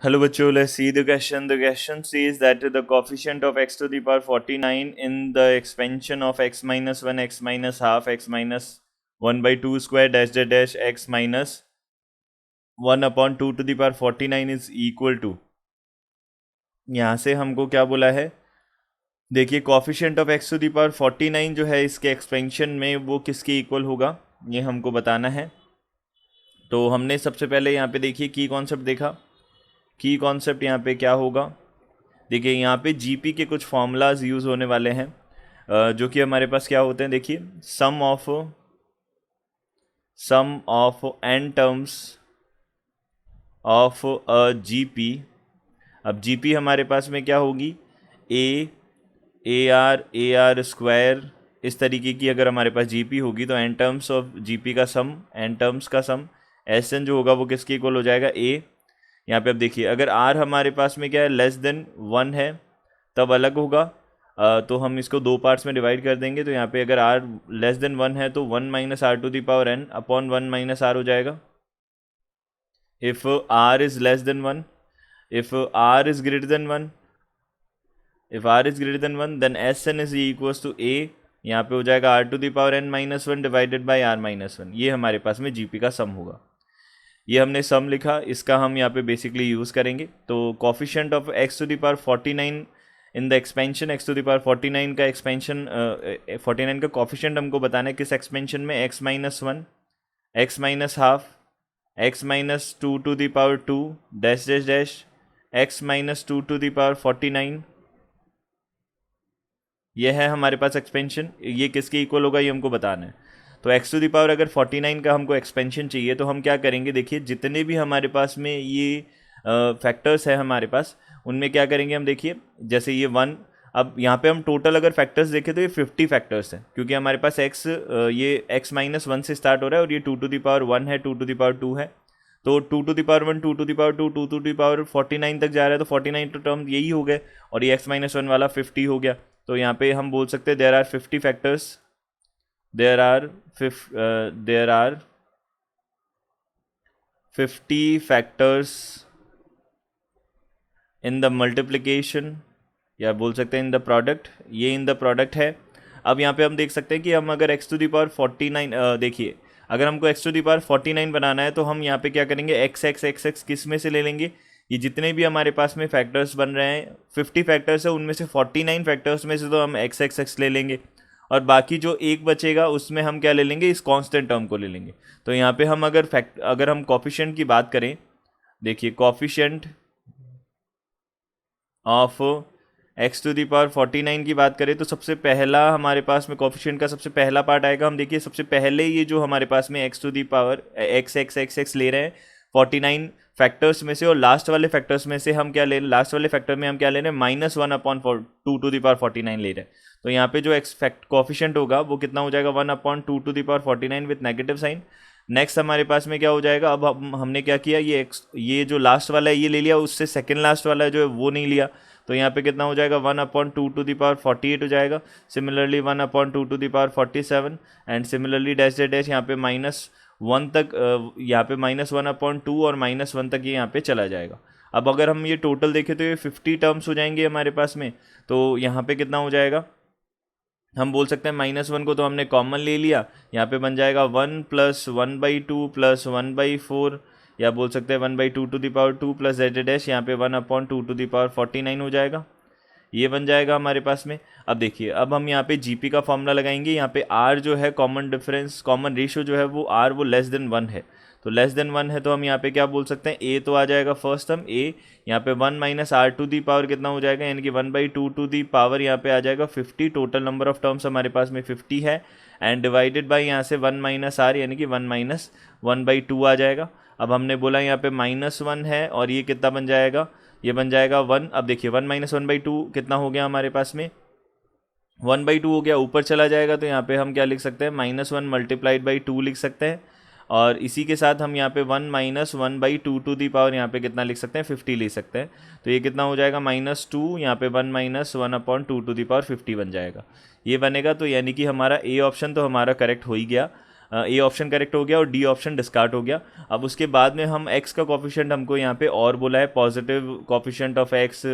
Hello bachcho, let's see the question. The question says that the coefficient of x to the power 49 in the expansion of x minus 1, x minus half, x minus 1 by 2 square dash dash dash x minus 1 upon 2 to the power 49 is equal to, यहाँ से हमको क्या बोला है, देखिए coefficient of x to the power 49 जो है इसके एक्सपेंशन में वो किसके इक्वल होगा ये हमको बताना है। तो हमने सबसे पहले यहाँ पे देखिए की कॉन्सेप्ट देखा। की कॉन्सेप्ट यहाँ पे क्या होगा, देखिए यहाँ पे जीपी के कुछ फॉर्मूलाज यूज़ होने वाले हैं जो कि हमारे पास क्या होते हैं। देखिए sum of n terms of a GP. अब जीपी हमारे पास में क्या होगी, ए आर स्क्वायर, इस तरीके की अगर हमारे पास जीपी होगी तो एन टर्म्स ऑफ जीपी का सम, एन टर्म्स का सम एस एन जो होगा वो किसके इक्वल हो जाएगा, ए। यहाँ पे अब देखिए अगर आर हमारे पास में क्या है, लेस देन 1 है तब अलग होगा। तो हम इसको दो पार्ट्स में डिवाइड कर देंगे। तो यहाँ पे अगर आर लेस देन 1 है तो 1 minus R to the power N upon 1 minus R हो जाएगा। If R is less than 1, if R is greater than 1, if R is greater than 1 then S N is equals to A. यहाँ पे हो जाएगा R to the power N minus 1 divided by R minus 1। ये हमारे पास में GP का सम होगा। ये हमने सम लिखा, इसका हम यहाँ पे बेसिकली यूज़ करेंगे। तो coefficient of X to the power 49 in the expansion X to the power 49 का एक्सपेंशन 49 का कॉफिशिएंट हमको बताना है किस एक्सपेंशन में, X minus 1, X minus half, X minus 2 to the power 2 dash dash dash X minus 2 to the power 49। ये है हमारे पास एक्सपेंशन। ये किसके इक्वल होगा ये हमको बताना है। तो एक्स टू दी पावर अगर 49 का हमको एक्सपेंशन चाहिए तो हम क्या करेंगे, देखिए जितने भी हमारे पास में ये फैक्टर्स है हमारे पास उनमें क्या करेंगे हम, देखिए जैसे ये 1, अब यहाँ पे हम टोटल अगर फैक्टर्स देखें तो ये 50 फैक्टर्स हैं क्योंकि हमारे पास ये x माइनस 1 से स्टार्ट हो रहा है और ये 2 टू दी पावर 1 है, 2 टू दी पावर 2 है। तो 2 to the power 1, 2 to the power 2, 2 to the power 49 तक जा रहा है। तो 49 तो टर्म यही हो गए और ये x माइनस 1 वाला 50 हो गया। तो यहाँ पे हम बोल सकते हैं there are 50 factors, there are 50 factors in the multiplication, या बोल सकते हैं इन द प्रोडक्ट। ये इन द प्रोडक्ट है। अब यहाँ पे हम देख सकते हैं कि हम अगर x टू दी पावर 49 देखिए अगर हमको x टू दी पावर 49 बनाना है तो हम यहाँ पे क्या करेंगे, x किस में से ले लेंगे, ये जितने भी हमारे पास में फैक्टर्स बन रहे हैं 50 फैक्टर्स है उनमें से 49 फैक्टर्स में से तो हम x ले लेंगे और बाकी जो एक बचेगा उसमें हम क्या ले लेंगे, इस कांस्टेंट टर्म को ले लेंगे। तो यहाँ पे हम अगर हम कॉफिशिएंट की बात करें, देखिए coefficient of X to the power 49 की बात करें तो सबसे पहला हमारे पास में कॉफिशिएंट का सबसे पहला पार्ट आएगा। हम देखिए सबसे पहले ये जो हमारे पास में X to the power X ले रहे हैं 49 फैक्टर्स में से, और लास्ट वाले फैक्टर्स में से हम क्या ले रहे हैं, लास्ट वाले फैक्टर में हम क्या ले रहे हैं, minus 1 upon 2 to the power 49 ले रहे हैं। तो यहाँ पे जो कॉफिशिएंट होगा वो कितना हो जाएगा, 1 upon 2 to the power 49 with negative sign. Next हमारे पास में क्या हो जाएगा, अब हमने क्या किया, ये जो लास्ट वाला है ये ले लिया, उससे सेकेंड लास्ट वाला जो है वो नहीं लिया। तो यहाँ पे कितना हो जाएगा, 1 अपॉन 2 टू दी पावर 48 हो जाएगा। Similarly 1 upon 2 to the power 47 and similarly dash dash यहाँ पे -1 तक, यहाँ पे -1 अपॉन 2 और -1 तक ये यहाँ पे चला जाएगा। अब अगर हम ये टोटल देखें तो ये 50 टर्म्स हो जाएंगे हमारे पास में। तो यहाँ पे कितना हो जाएगा, हम बोल सकते हैं -1 को तो हमने कॉमन ले लिया, यहाँ पे बन जाएगा 1 प्लस 1/2 प्लस 1/4, या बोल सकते हैं 1/2 to the power 2 plus Z dash, यहाँ पे 1 अपॉन 2 टू दी पावर 49 हो जाएगा। ये बन जाएगा हमारे पास में। अब देखिए अब हम यहाँ पे जीपी का फॉर्मूला लगाएंगे। यहाँ पे आर जो है कॉमन रेशियो जो है वो आर वो लेस देन 1 है। तो लेस देन 1 है तो हम यहाँ पे क्या बोल सकते हैं, ए तो आ जाएगा फर्स्ट टर्म ए, यहाँ पे 1 minus R to the power कितना हो जाएगा, यानी कि 1/2 टू दी पावर यहाँ पे आ जाएगा 50। टोटल नंबर ऑफ टर्म्स हमारे पास में 50 है एंड डिवाइडेड बाई यहाँ से 1 माइनस आर यानी कि 1 माइनस 1/2 आ जाएगा। अब हमने बोला यहाँ पे -1 है और ये कितना बन जाएगा, ये बन जाएगा 1। अब देखिए 1 माइनस 1/2 कितना हो गया हमारे पास में, 1/2 हो गया, ऊपर चला जाएगा तो यहाँ पे हम क्या लिख सकते हैं, -1 मल्टीप्लाइड बाई 2 लिख सकते हैं। और इसी के साथ हम यहाँ पे 1 माइनस 1/2 टू दी पावर यहाँ पे कितना लिख सकते हैं, 50 लिख सकते हैं। तो ये कितना हो जाएगा, -2, यहाँ पे 1 minus 1 upon 2 to the power 50 बन जाएगा। ये बनेगा। तो यानी कि हमारा ए ऑप्शन तो हमारा करेक्ट हो ही गया। ए ऑप्शन करेक्ट हो गया और डी ऑप्शन डिस्कार्ड हो गया। अब उसके बाद में हम एक्स का कॉफिशेंट हमको यहाँ पे और बोला है, positive coefficient of x,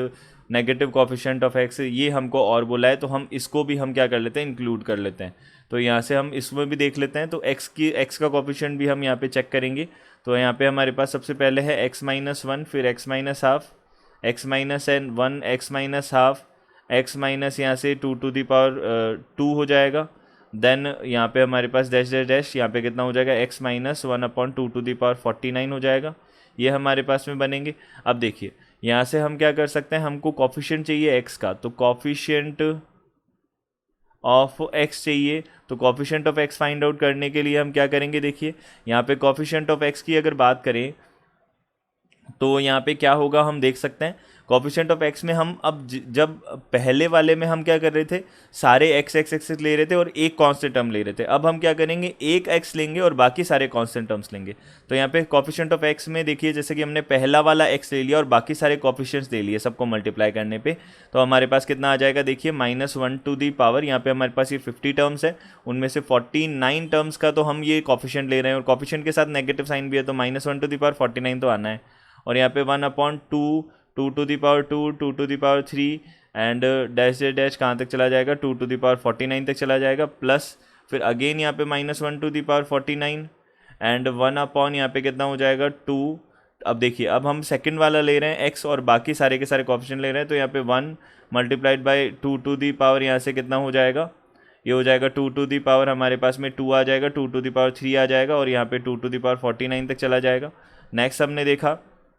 negative coefficient of x, ये हमको और बोला है, तो हम इसको भी हम क्या कर लेते हैं, इंक्लूड कर लेते हैं। तो यहाँ से हम इसमें भी देख लेते हैं। तो एक्स का कॉफिशेंट भी हम यहाँ पे चेक करेंगे। तो यहाँ पे हमारे पास सबसे पहले है x-1, फिर x-1/2, x-1, x-1/2, x minus यहाँ से 2 हो जाएगा। देन यहाँ पे हमारे पास डैश डैश डैश, यहाँ पे कितना हो जाएगा, x-1/2 हो जाएगा। ये हमारे पास में बनेंगे। अब देखिए यहाँ से हम क्या कर सकते हैं, हमको कॉफिशिएंट चाहिए x का, तो कॉफिशिएंट ऑफ x चाहिए। तो coefficient of x find out करने के लिए हम क्या करेंगे, देखिए यहाँ पे कॉफिशिएंट ऑफ x की अगर बात करें तो यहाँ पे क्या होगा, हम देख सकते हैं कॉफिशिएंट ऑफ x में हम अब जब पहले वाले में हम क्या कर रहे थे, सारे x ले रहे थे और एक कांस्टेंट टर्म ले रहे थे। अब हम क्या करेंगे, एक x लेंगे और बाकी सारे कांस्टेंट टर्म्स लेंगे। तो यहाँ पे कॉफिशिएंट ऑफ x में देखिए, जैसे कि हमने पहला वाला x ले लिया और बाकी सारे कॉफिशिएंट्स ले लिए सबको मल्टीप्लाई करने पे, तो हमारे पास कितना आ जाएगा, देखिए -1 यहाँ पे हमारे पास ये 50 टर्म्स है, उनमें से 49 टर्म्स का तो हम ये कॉफिशिएंट ले रहे हैं और कॉफिशिएंट के साथ नेगेटिव साइन भी है, तो -1 तो आना है। और यहाँ पे 1/2, 2 to the power 3 and dash dash कहाँ तक चला जाएगा, 2 to the power 49 तक चला जाएगा, प्लस फिर अगेन यहाँ पे -1 to the power 49 एंड 1 यहाँ पे कितना हो जाएगा 2। अब देखिए अब हम सेकंड वाला ले रहे हैं x और बाकी सारे के सारे कॉफिशिएंट ले रहे हैं, तो यहाँ पे 1 multiplied by 2 to the power यहाँ से कितना हो जाएगा, ये हो जाएगा 2 to the power हमारे पास में 2 आ जाएगा, 2 to the power 3 आ जाएगा और यहाँ पे 2 to the power 49 तक चला जाएगा।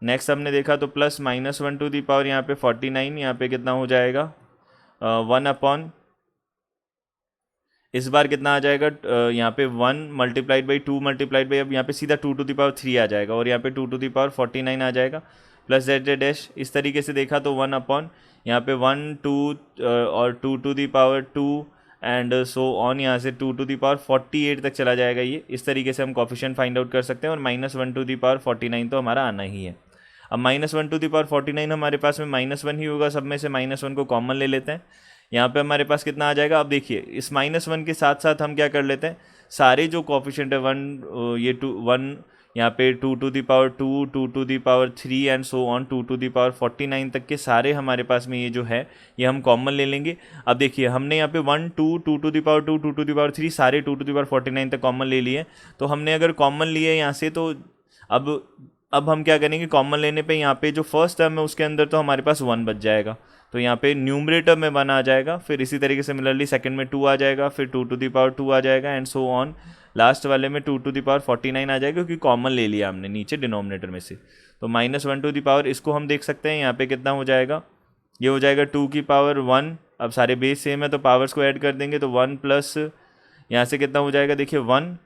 नेक्स्ट हमने देखा तो प्लस -1 to the power यहाँ पे 49, यहाँ पे कितना हो जाएगा 1 इस बार कितना आ जाएगा, यहाँ पे 1 मल्टीप्लाइड बाई 2 मल्टीप्लाइड बाई, अब यहाँ पे सीधा 2 to the power 3 आ जाएगा और यहाँ पे 2 to the power 49 आ जाएगा, प्लस z डैश। इस तरीके से देखा तो 1 यहाँ पे 1 2 और 2 to the power 2 and so on, यहाँ से 2 to the power 48 तक चला जाएगा। ये इस तरीके से हम कॉफिशिएंट फाइंड आउट कर सकते हैं और -1 to the power 49 तो हमारा आना ही है। अब -1 to the power 49 हमारे पास में -1 ही होगा, सब में से -1 को कॉमन ले लेते हैं। यहाँ पे हमारे पास कितना आ जाएगा, अब देखिए इस -1 के साथ साथ हम क्या कर लेते हैं, सारे जो कॉफिशिएंट है 1 यहाँ पे 2 to the power 2, 2 to the power 3 and so on 2 to the power 49 तक के सारे हमारे पास में ये जो है ये हम कॉमन ले लेंगे। अब देखिए हमने यहाँ पे 1 2 2 to the power 2, 2 to the power 3 सारे 2 to the power 49 तक कॉमन ले लिए। तो हमने अगर कॉमन लिए यहाँ से, तो अब हम क्या करेंगे, कॉमन लेने पे यहाँ पे जो फर्स्ट टर्म है उसके अंदर तो हमारे पास 1 बच जाएगा, तो यहाँ पे न्यूमरेटर में 1 आ जाएगा, फिर इसी तरीके से सिमिलरली सेकंड में 2 आ जाएगा, फिर 2 to the power 2 आ जाएगा एंड सो ऑन, लास्ट वाले में 2 to the power 49 आ जाएगा क्योंकि कॉमन ले लिया हमने नीचे डिनोमिनेटर में से। तो -1 to the power इसको हम देख सकते हैं यहाँ पे कितना हो जाएगा, ये हो जाएगा 2 की पावर 1। अब सारे बेस सेम है तो पावर्स को ऐड कर देंगे, तो 1 प्लस यहाँ से कितना हो जाएगा, देखिए 1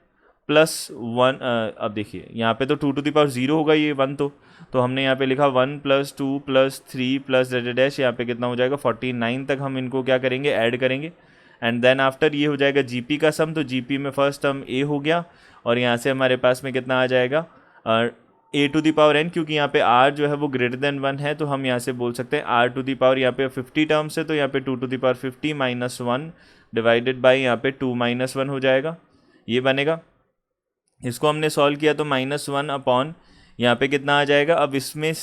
प्लस 1। अब देखिए यहाँ पे तो 2 to the power 0 होगा, ये 1 तो हमने यहाँ पे लिखा 1 + 2 + 3 + डैश, यहाँ पे कितना हो जाएगा 49 तक हम इनको क्या करेंगे, ऐड करेंगे एंड देन आफ्टर ये हो जाएगा जीपी का सम। तो जीपी में फर्स्ट टर्म ए हो गया और यहाँ से हमारे पास में कितना आ जाएगा a to the power n, क्योंकि यहाँ पे r जो है वो ग्रेटर देन 1 है, तो हम यहाँ से बोल सकते हैं r to the power, यहाँ पे 50 टर्म्स है तो यहाँ पे 2 to the power 50 - 1 divided by यहाँ पे 2 - 1 हो जाएगा, ये बनेगा। इसको हमने सॉल्व किया तो -1 यहाँ पे कितना आ जाएगा। अब इसमें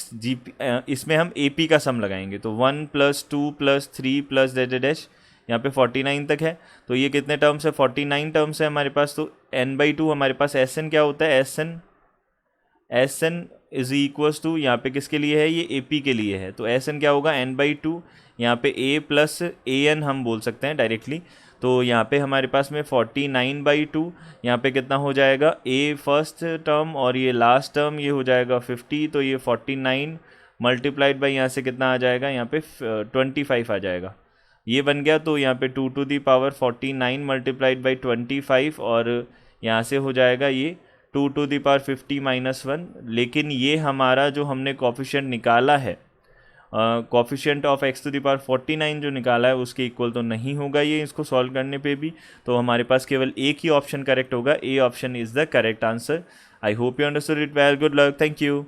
हम AP का सम लगाएंगे, तो 1 + 2 + 3 + डैश, यहाँ पे 49 तक है, तो ये कितने टर्म्स है, 49 टर्म्स है हमारे पास। तो n/2 हमारे पास SN क्या होता है, SN इज इक्वल्स टू, यहाँ पे किसके लिए है, ये AP के लिए है, तो SN क्या होगा n/2, यहाँ पे A + AN हम बोल सकते हैं डायरेक्टली। तो यहाँ पे हमारे पास में 49/2, यहाँ पे कितना हो जाएगा, A फर्स्ट टर्म और ये लास्ट टर्म ये हो जाएगा 50, तो ये 49 मल्टीप्लाइड बाई यहाँ से कितना आ जाएगा, यहाँ पे 25 आ जाएगा, ये बन गया। तो यहाँ पे 2 to the power 49 multiplied by 25 और यहाँ से हो जाएगा ये 2 to the power 50 - 1। लेकिन ये हमारा जो हमने कॉफिशिएंट निकाला है, coefficient of x to the power 49 जो निकाला है उसके इक्वल तो नहीं होगा ये, इसको सॉल्व करने पे भी। तो हमारे पास केवल एक ही ऑप्शन करेक्ट होगा, A option is the correct answer. I hope you understood it well, good luck, thank you.